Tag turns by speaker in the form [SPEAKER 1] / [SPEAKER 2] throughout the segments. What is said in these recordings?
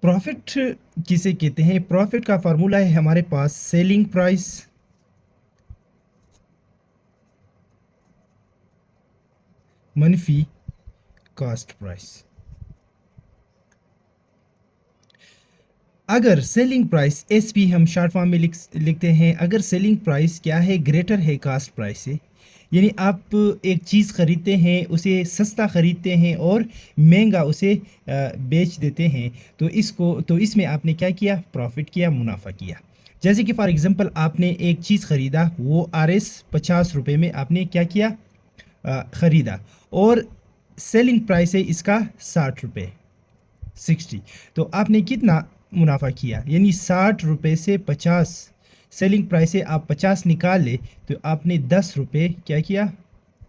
[SPEAKER 1] Profit किसे कहते हैं? प्रॉफिट का फार्मूला है हमारे पास सेलिंग प्राइस मनफी कॉस्ट प्राइस। अगर सेलिंग प्राइस एसपी हम शॉर्ट फॉर्म में लिखते हैं, अगर सेलिंग प्राइस क्या है, ग्रेटर है कास्ट प्राइस से, यानी आप एक चीज़ ख़रीदते हैं, उसे सस्ता ख़रीदते हैं और महंगा उसे बेच देते हैं, तो इसमें आपने क्या किया? प्रॉफिट किया, मुनाफा किया। जैसे कि फॉर एग्ज़ाम्पल आपने एक चीज़ ख़रीदा, वो RS 50 रुपये में आपने क्या किया? ख़रीदा, और सेलिंग प्राइस है इसका 60 रुपये, 60। तो आपने कितना मुनाफा किया? यानी 60 रुपये से 50, सेलिंग प्राइस से आप 50 निकाल ले तो आपने 10 रुपये क्या किया?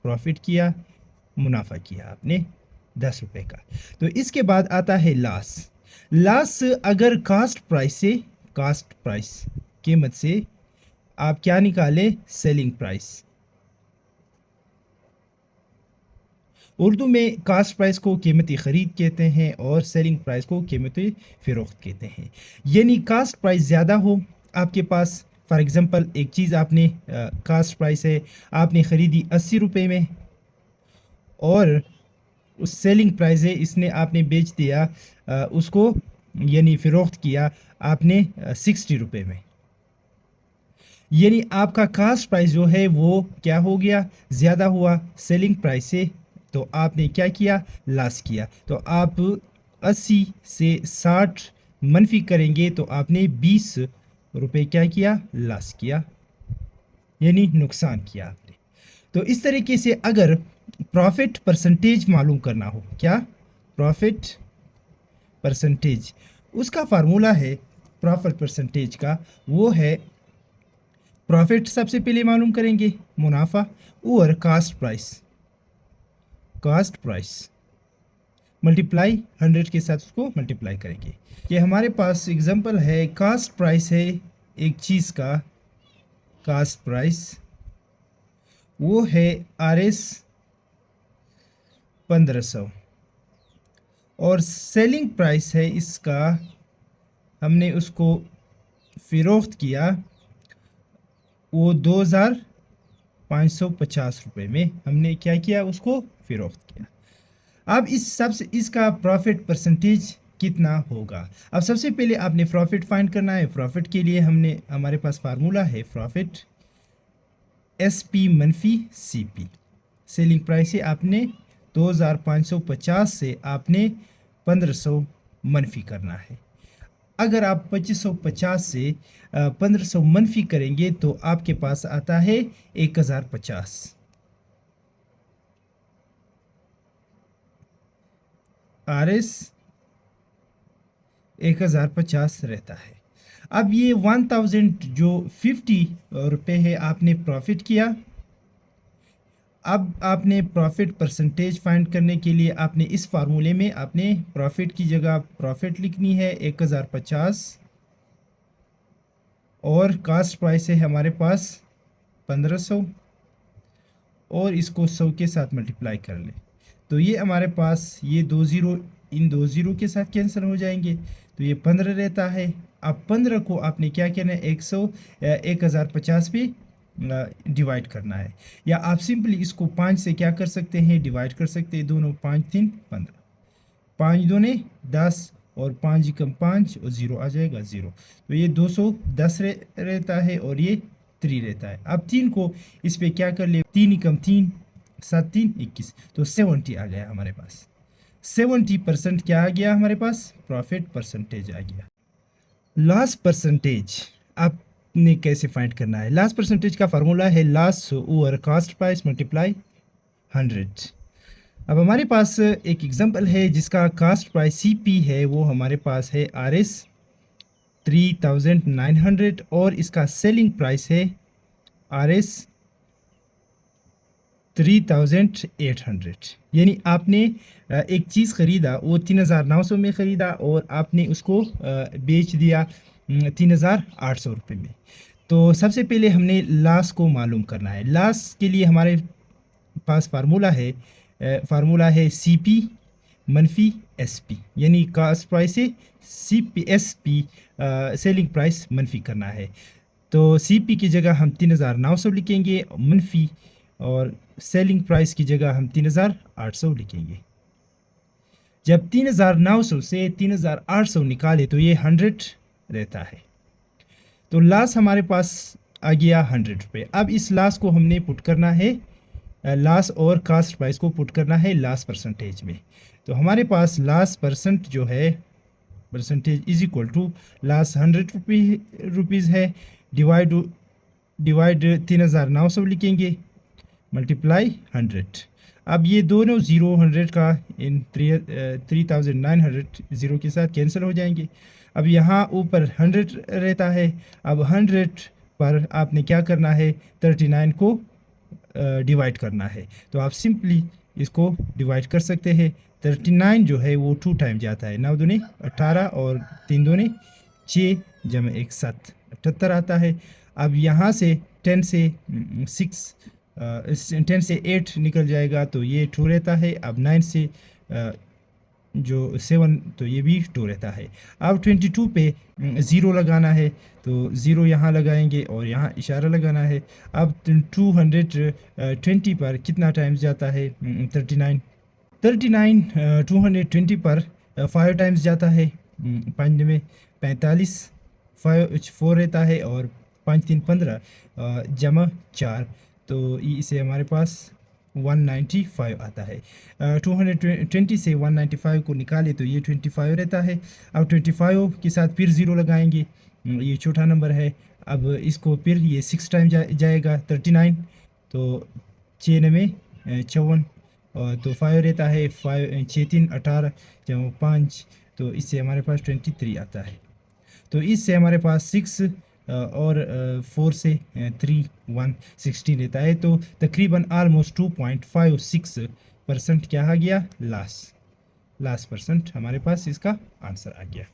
[SPEAKER 1] प्रॉफिट किया, मुनाफा किया आपने 10 रुपये का। तो इसके बाद आता है लॉस। लॉस अगर कास्ट प्राइस कीमत से आप क्या निकाले? Selling price. उर्दू में कास्ट प्राइस को कीमती ख़रीद कहते हैं और सेलिंग प्राइस को कीमती फ़रोख्त कहते हैं। यानी कास्ट प्राइस ज़्यादा हो आपके पास, फॉर एग्ज़ाम्पल एक चीज़ आपने कास्ट प्राइस है आपने ख़रीदी 80 रुपये में, और उस सेलिंग प्राइस है इसने आपने बेच दिया उसको, यानी फ़रोख्त किया आपने 60 रुपये में। यानी आपका कास्ट प्राइस जो है वो क्या हो गया? ज़्यादा हुआ सेलिंग प्राइस से, तो आपने क्या किया? लॉस किया। तो आप 80 से 60 मनफी करेंगे तो आपने 20 रुपये क्या किया? लॉस किया, यानी नुकसान किया आपने। तो इस तरीके से अगर प्रॉफिट परसेंटेज मालूम करना हो, क्या? प्रॉफिट परसेंटेज, उसका फार्मूला है प्रॉफिट परसेंटेज का, वो है प्रॉफिट सबसे पहले मालूम करेंगे, मुनाफा, और कास्ट प्राइस मल्टीप्लाई 100 के साथ उसको मल्टीप्लाई करेंगे। ये हमारे पास एग्जांपल है, कास्ट प्राइस है एक चीज़ का, कास्ट प्राइस वो है RS 1500, और सेलिंग प्राइस है इसका, हमने उसको फ़रोख्त किया वो 2550 रुपये में, हमने क्या किया? उसको फ़रोख्त किया। अब इस सबसे इसका प्रॉफिट परसेंटेज कितना होगा? अब सबसे पहले आपने प्रॉफिट फाइंड करना है। प्रॉफिट के लिए हमारे पास फार्मूला है प्रॉफिट SP मनफी CP। सेलिंग प्राइस से आपने 2550 से आपने 1500 मनफी करना है। अगर आप 2550 से 1500 मनफी करेंगे तो आपके पास आता है 1050। RS 1050 रहता है। अब ये 1000 जो 50 रुपये है आपने प्रॉफिट किया। अब आपने प्रॉफिट परसेंटेज फाइंड करने के लिए आपने इस फार्मूले में आपने प्रॉफिट की जगह प्रॉफिट लिखनी है 1050, और कास्ट प्राइस है हमारे पास 1500, और इसको 100 के साथ मल्टीप्लाई कर लें तो ये हमारे पास ये 2 ज़ीरो इन 2 ज़ीरो के साथ कैंसिल हो जाएंगे, तो ये 15 रहता है। अब 15 को आपने क्या करना है? 1050 पे डिवाइड करना है, या आप सिंपली इसको 5 से क्या कर सकते हैं? डिवाइड कर सकते हैं दोनों। 5 3 15, 5 दूने 10, और 5 कम 5 और 0 आ जाएगा 0। तो ये 210 रहता है, और ये 3 रहता है। अब 3 को इस पे क्या कर ले? 3 कम 3 7 3 21, तो 70 आ गया हमारे पास। 70% क्या आ गया हमारे पास? प्रॉफिट परसेंटेज आ गया। लॉस परसेंटेज आपने कैसे फाइंड करना है? लॉस परसेंटेज का फार्मूला है loss over cost price multiply 100। अब हमारे पास एक एग्जांपल है जिसका कास्ट प्राइस CP है, वो हमारे पास है RS 3900, और इसका सेलिंग प्राइस है RS 3800। यानी आपने एक चीज़ ख़रीदा, वो 3900 में ख़रीदा, और आपने उसको बेच दिया 3800 रुपये में। तो सबसे पहले हमने लॉस को मालूम करना है। लॉस के लिए हमारे पास फार्मूला है CP मनफी एस पी, यानी कास्ट प्राइस से C P S P selling price मनफी करना है। तो सी पी की जगह हम 3,900 लिखेंगे मनफी, और सेलिंग प्राइस की जगह हम 3,800 लिखेंगे। जब 3,900 से 3,800 निकाले तो ये 100 रहता है। तो लास हमारे पास आ गया 100 रुपये। अब इस लास को हमने पुट करना है, लास और कास्ट प्राइस को पुट करना है लास परसेंटेज में। तो हमारे पास लास परसेंट जो है, percentage is equal to loss 100 rupees है, डिवाइड 3,900 लिखेंगे, मल्टीप्लाई 100। अब ये दोनों ज़ीरो 100 का इन 3,900 ज़ीरो के साथ कैंसिल हो जाएंगे। अब यहाँ ऊपर 100 रहता है। अब 100 पर आपने क्या करना है, 39 को डिवाइड करना है। तो आप सिंपली इसको डिवाइड कर सकते हैं। 39 जो है वो 2 टाइम जाता है, 9 दूनी 18 और 3 दूनी 6 जमा 1 7 78 आता है। अब यहाँ से 10 से 10 से 8 निकल जाएगा तो ये 2 रहता है। अब 9 से जो 7 तो ये भी 2 रहता है। अब 22 पे 0 लगाना है, तो 0 यहाँ लगाएंगे और यहाँ इशारा लगाना है। अब 220 पर कितना टाइम्स जाता है, 39। 220 पर 5 टाइम्स जाता है, 5 में 45, 4 रहता है और 5 3 15 जमा 4, तो इसे हमारे पास 195 आता है। 220 से 195 को निकाले तो ये 25 रहता है। अब 25 के साथ फिर 0 लगाएंगे, ये छोटा नंबर है। अब इसको फिर ये 6 टाइम जाएगा 39, तो 6 में 54, तो 5 रहता है, 5 6 3 18 जमा 5, तो इससे हमारे पास 23 आता है। तो इससे हमारे पास 6 और 4 से 3 1 16 रहता है। तो तकरीबन आलमोस्ट 2.56% क्या आ गया, लास परसेंट हमारे पास इसका आंसर आ गया।